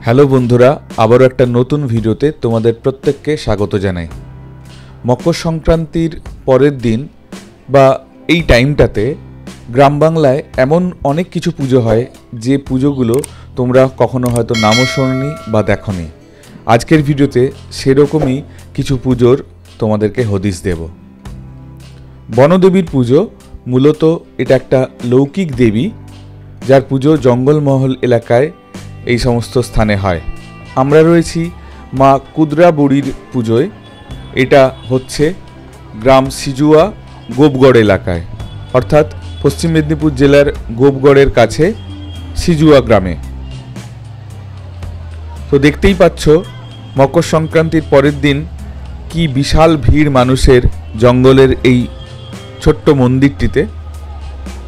Hello বন্ধুরা, আবারও একটা নতুন ভিডিওতে তোমাদের প্রত্যেককে স্বাগত জানাই। মকর সংক্রান্তির পরের দিন বা এই টাইমটাতে গ্রাম বাংলায় এমন অনেক কিছু পুজো হয় যে পুজোগুলো তোমরা কখনো হয়তো নামও শোনোনি বা দেখোনি। আজকের ভিডিওতে সেরকমই কিছু পুজোর তোমাদেরকে হদিশ দেব। বনদেবীর পুজো মূলত এটা একটা লৌকিক দেবী, যার পুজো জঙ্গলমহল এলাকায় এই সমস্ত স্থানে হয়। আমরা রয়েছি মা কুদরা বুড়ির পুজোয়। এটা হচ্ছে গ্রাম সিজুয়া গোপগড় এলাকায়, অর্থাৎ পশ্চিম মেদিনীপুর জেলার গোপগড়ের কাছে সিজুয়া গ্রামে। তো দেখতেই পাচ্ছ মকর সংক্রান্তির পরের দিন কি বিশাল ভিড় মানুষের জঙ্গলের এই ছোট্ট মন্দিরটিতে।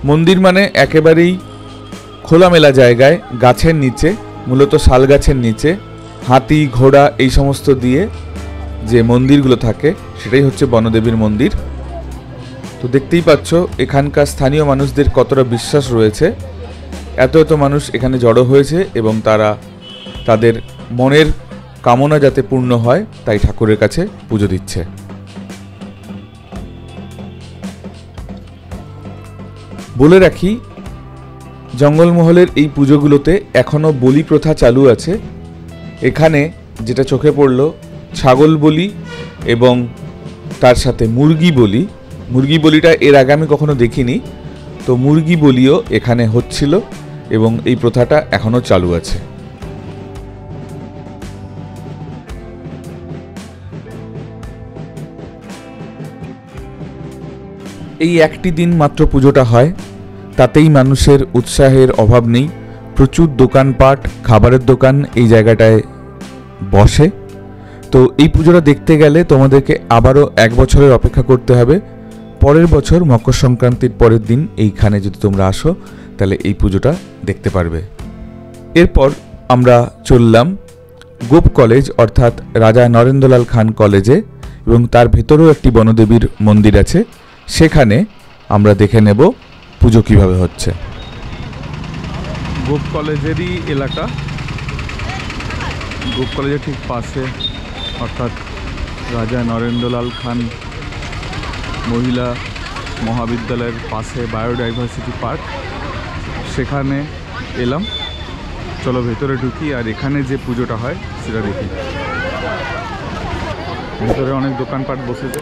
মন্দির মানে একেবারেই খোলামেলা জায়গায়, গাছের নিচে, মূলত শাল গাছের নিচে হাতি ঘোড়া এই সমস্ত দিয়ে যে মন্দিরগুলো থাকে সেটাই হচ্ছে বনদেবীর মন্দির। তো দেখতেই পাচ্ছ এখানকার স্থানীয় মানুষদের কতটা বিশ্বাস রয়েছে। এত মানুষ এখানে জড়ো হয়েছে এবং তারা তাদের মনের কামনা যাতে পূর্ণ হয় তাই ঠাকুরের কাছে পুজো দিচ্ছে। বলে রাখি, জঙ্গলমহলের এই পুজোগুলোতে এখনও বলি প্রথা চালু আছে। এখানে যেটা চোখে পড়ল, ছাগল বলি এবং তার সাথে মুরগি বলি। মুরগি বলিটা এর আগে আমি কখনো দেখিনি, তো মুরগি বলিও এখানে হচ্ছিল এবং এই প্রথাটা এখনও চালু আছে। এই একটি দিন মাত্র পুজোটা হয়, তাতেই মানুষের উৎসাহের অভাব নেই। প্রচুর দোকানপাট, খাবারের দোকান এই জায়গাটায় বসে। তো এই পুজোটা দেখতে গেলে তোমাদেরকে আবারও 1 বছরের অপেক্ষা করতে হবে। পরের বছর মকর সংক্রান্তির পরের দিন এইখানে যদি তোমরা আসো তাহলে এই পুজোটা দেখতে পারবে। এরপর আমরা চললাম গোপ কলেজ, অর্থাৎ রাজা নরেন্দ্রলাল খান কলেজে, এবং তার ভেতরেও একটি বনদেবীর মন্দির আছে। সেখানে আমরা দেখে নেব পুজো কিভাবে হচ্ছে। গোপ কলেজেরই এলাকা, গোপ কলেজের ঠিক পাশে, অর্থাৎ রাজা নরেন্দ্রলাল খান মহিলা মহাবিদ্যালয়ের পাশে বায়োডাইভার্সিটি পার্ক, সেখানে এলাম। চলো ভেতরে ঢুকি আর এখানে যে পুজোটা হয় সেটা দেখি। ভেতরে অনেক দোকানপাট বসেছে।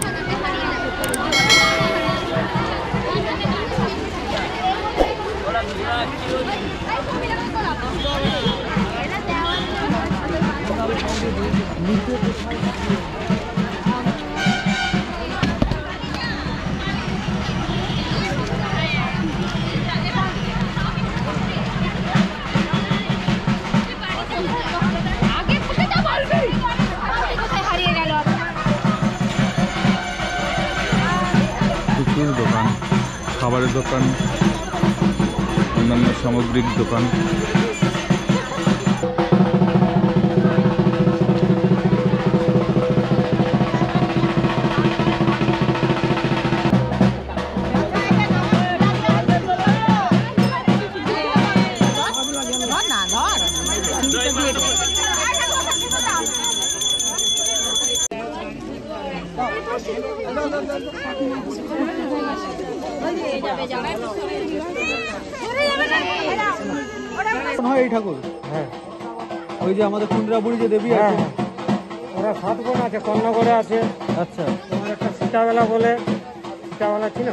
দোকান, খাবারের দোকান, অন্যান্য সামগ্রিক দোকান। এই ঠাকুর, হ্যাঁ, ওই যে আমাদের কুন্দ্রা বুড়ি যে দেবী আছে, ওরা 7 বোন আছে, কন্যাগড়ে আছে। আচ্ছা, তোমার একটা সীতাবেলা বলে, সীতাবেলা ছিল।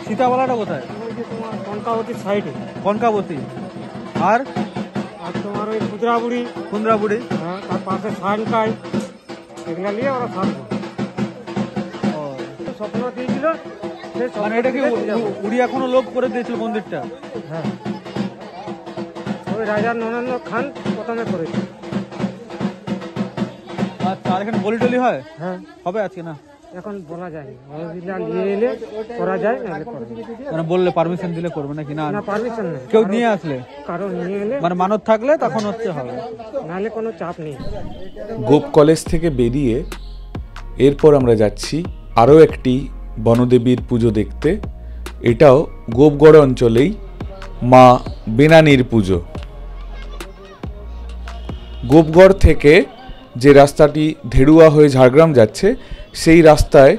সীতাবেলাটা কোথায়? ওই যে তোমার কনকাবতীর সাইডে। কনকাবতী আর তোমার ওই কুন্দ্রা বুড়ি, হ্যাঁ, তার পাশে সানকাই, এগুলা নিয়ে ওরা 7 বোন। স্বপ্ন দিয়েছিল, মানে এটা কি উড়ি এখনো লোক করে দিয়েছিল মন্দিরটা? হ্যাঁ, ওই রাজা নরেন্দ্র খান প্রথমে করেছে। আচ্ছা, আর এখানে বলি টলি হয়? হ্যাঁ, হবে আজকে না, এখন বলা যায় না, নিয়ে এলে করা যায়, মানে বললে পারমিশন দিলে করবে নাকি? না, পারমিশন নেই, কেউ নিয়ে আসলে, কারণ নিয়ে এলে মানে মানত থাকলে তখন হচ্ছে হবে, নাহলে কোনো চাপ নেই। গোপ কলেজ থেকে বেরিয়ে এরপর আমরা যাচ্ছি আরও একটি বনদেবীর পুজো দেখতে। এটাও গোপগড় অঞ্চলেই মা বেনানির পুজো। গোপগড় থেকে যে রাস্তাটি ধেড়ুয়া হয়ে ঝাড়গ্রাম যাচ্ছে সেই রাস্তায়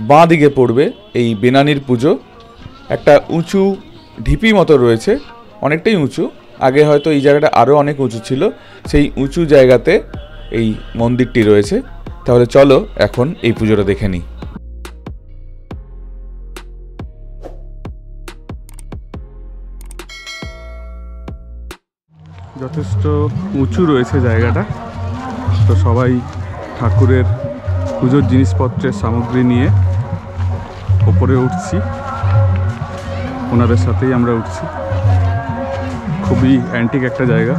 বাঁ দিকে পড়বে এই বেনানির পুজো। একটা উঁচু ঢিপি মতো রয়েছে, অনেকটাই উঁচু, আগে হয়তো এই জায়গাটা আরও অনেক উঁচু ছিল, সেই উঁচু জায়গাতে এই মন্দিরটি রয়েছে। তাহলে চলো এখন এই পুজোটা দেখে নিই। যথেষ্ট উঁচু রয়েছে জায়গাটা, তো সবাই ঠাকুরের পুজোর জিনিসপত্রের সামগ্রী নিয়ে ওপরে উঠছি, ওনাদের সাথেই আমরা উঠছি। খুবই অ্যান্টিক একটা জায়গা।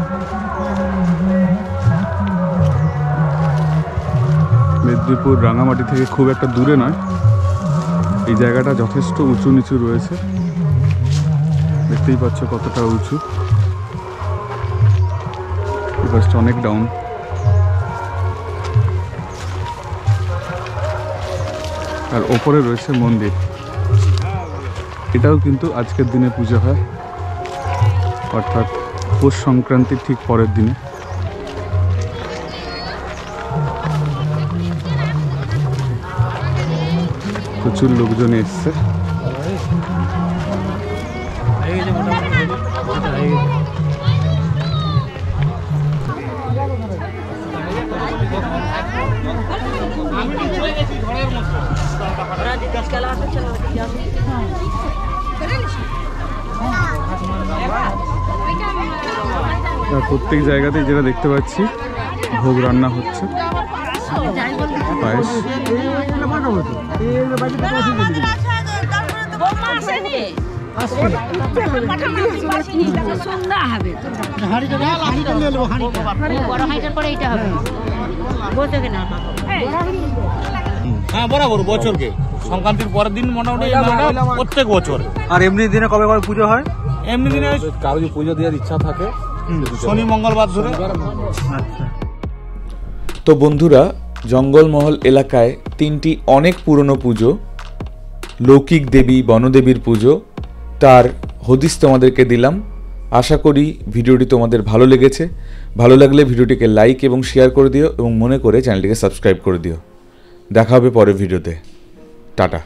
মেদিনীপুর রাঙামাটি থেকে খুব একটা দূরে নয়, এই জায়গাটা যথেষ্ট উঁচু নিচু রয়েছে, দেখতেই পাচ্ছ কতটা উঁচু। এই বাসটা অনেক ডাউন। আর ওপরে রয়েছে মন্দির, এটাও কিন্তু আজকের দিনে পুজো হয়, অর্থাৎ পৌষ সংক্রান্তির ঠিক পরের দিনে। প্রচুর লোকজন এসছে। প্রত্যেক জায়গাতেই যেটা দেখতে পাচ্ছি ভোগ রান্না হচ্ছে, পায়েস। হ্যাঁ বরাবর বছরকে সংক্রান্তির পরের দিন মোটামুটি প্রত্যেক বছর। আর এমনি দিনে কবে কবে পুজো হয়? এমনি দিনে কারো যদি পুজো দেওয়ার ইচ্ছা থাকে শনি মঙ্গলবার ধরে। আচ্ছা। তো বন্ধুরা, জঙ্গলমহল এলাকায় তিনটি অনেক পুরনো পুজো, লৌকিক দেবী বনদেবীর পুজো, তার হদিস তোমাদেরকে দিলাম। আশা করি ভিডিওটি তোমাদের ভালো লেগেছে। ভালো লাগলে ভিডিওটিকে লাইক এবং শেয়ার করে দিও এবং মনে করে চ্যানেলটিকে সাবস্ক্রাইব করে দিও। দেখা হবে পরের ভিডিওতে। টাটা।